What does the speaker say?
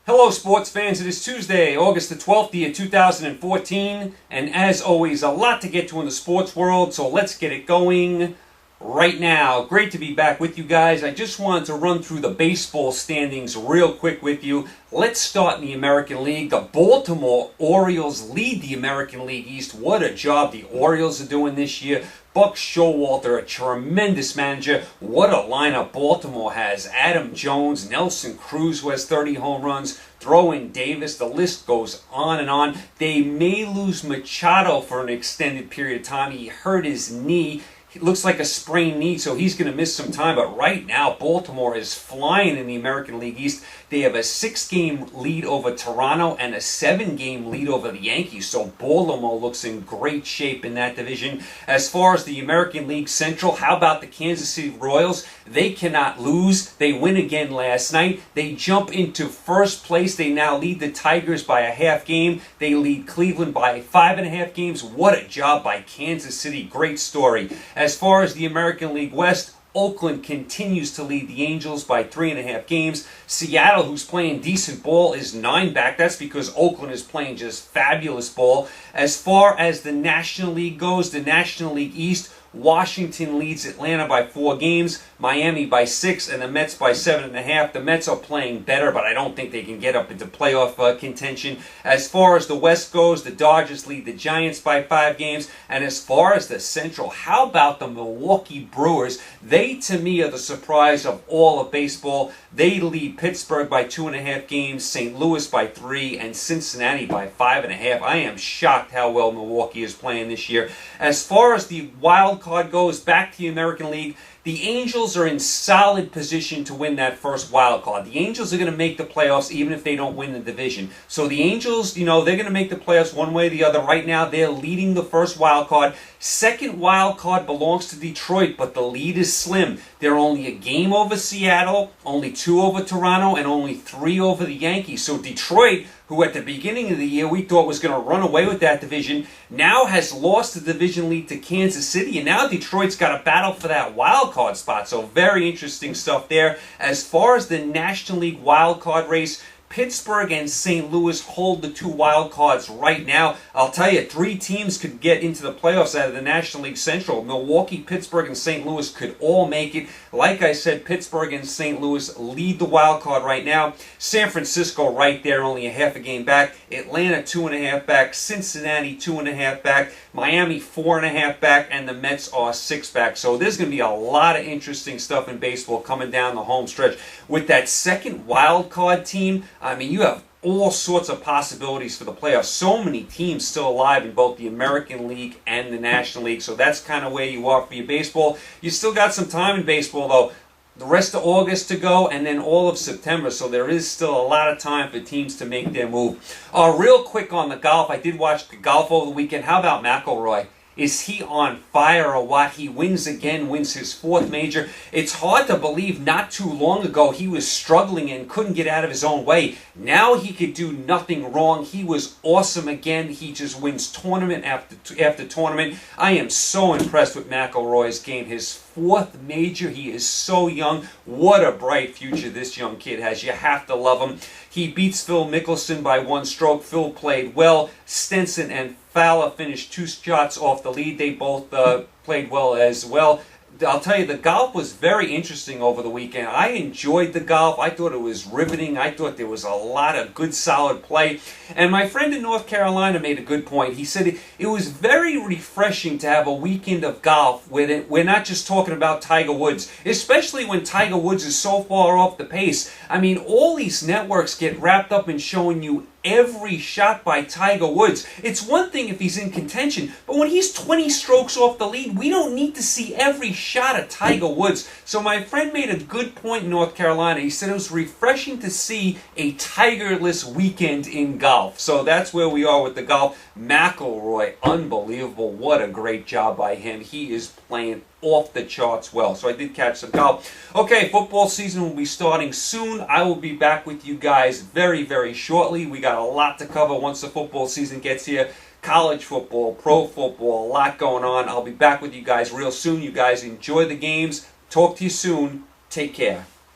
Hello sports fans, it is Tuesday, August the 12th, year 2014, and as always, a lot to get to in the sports world, so let's get it going right now. Great to be back with you guys. I just wanted to run through the baseball standings real quick with you. Let's start in the American League. The Baltimore Orioles lead the American League East. What a job the Orioles are doing this year. Buck Showalter, a tremendous manager. What a lineup Baltimore has. Adam Jones, Nelson Cruz, who has 30 home runs, throw in Davis. The list goes on and on. They may lose Machado for an extended period of time. He hurt his knee. It looks like a sprained knee, so he's going to miss some time. But right now, Baltimore is flying in the American League East. They have a 6-game lead over Toronto and a 7-game lead over the Yankees. So Baltimore looks in great shape in that division. As far as the American League Central, how about the Kansas City Royals? They cannot lose. They win again last night. They jump into first place. They now lead the Tigers by a half game. They lead Cleveland by 5.5 games. What a job by Kansas City. Great story. As far as the American League West, Oakland continues to lead the Angels by 3.5 games. Seattle, who's playing decent ball, is 9 back. That's because Oakland is playing just fabulous ball. As far as the National League goes, the National League East, Washington leads Atlanta by 4 games, Miami by 6, and the Mets by 7.5. The Mets are playing better, but I don't think they can get up into playoff contention. As far as the West goes, the Dodgers lead the Giants by 5 games. And as far as the Central, how about the Milwaukee Brewers? They, to me, are the surprise of all of baseball. They lead Pittsburgh by 2.5 games, St. Louis by 3, and Cincinnati by 5.5. I am shocked how well Milwaukee is playing this year. As far as the wild card goes, back to the American League, the Angels are in solid position to win that first wild card. The Angels are going to make the playoffs even if they don't win the division. So the Angels, they're going to make the playoffs one way or the other. Right now, they're leading the first wild card. Second wild card belongs to Detroit, but the lead is slim. They're only a game over Seattle, only 2 over Toronto, and only 3 over the Yankees. So Detroit, who at the beginning of the year we thought was going to run away with that division, now has lost the division lead to Kansas City, and now Detroit's got to battle for that wild card spot. So very interesting stuff there. As far as the National League wild card race, Pittsburgh and St. Louis hold the 2 wild cards right now. I'll tell you, 3 teams could get into the playoffs out of the National League Central. Milwaukee, Pittsburgh, and St. Louis could all make it. Like I said, Pittsburgh and St. Louis lead the wild card right now. San Francisco right there, only a half a game back. Atlanta 2.5 back. Cincinnati 2.5 back. Miami 4.5 back. And the Mets are 6 back. So there's going to be a lot of interesting stuff in baseball coming down the home stretch. With that second wild card team, I mean, you have all sorts of possibilities for the playoffs. So many teams still alive in both the American League and the National League. So that's kind of where you are for your baseball. You still got some time in baseball, though. The rest of August to go, and then all of September. So there is still a lot of time for teams to make their move. Real quick on the golf. I did watch the golf over the weekend. How about McIlroy? Is he on fire or what? He wins again, wins his 4th major. It's hard to believe not too long ago he was struggling and couldn't get out of his own way. Now he could do nothing wrong. He was awesome again. He just wins tournament after tournament. I am so impressed with McIlroy's game. His 4th major. He is so young. What a bright future this young kid has. You have to love him. He beats Phil Mickelson by 1 stroke. Phil played well. Stenson and Fowler finished 2 shots off the lead. They both played well as well. I'll tell you, the golf was very interesting over the weekend. I enjoyed the golf. I thought it was riveting. I thought there was a lot of good, solid play. And my friend in North Carolina made a good point. He said it was very refreshing to have a weekend of golf where we're not just talking about Tiger Woods, especially when Tiger Woods is so far off the pace. I mean, all these networks get wrapped up in showing you every shot by Tiger Woods. It's one thing if he's in contention, but when he's 20 strokes off the lead, we don't need to see every shot of Tiger Woods. So my friend made a good point in North Carolina. He said it was refreshing to see a Tigerless weekend in golf. So that's where we are with the golf. McIlroy, unbelievable. What a great job by him. He is playing off the charts well. So I did catch some golf. Okay, football season will be starting soon. I will be back with you guys very, very shortly. We got a lot to cover once the football season gets here. College football, pro football, a lot going on. I'll be back with you guys real soon. You guys enjoy the games. Talk to you soon. Take care.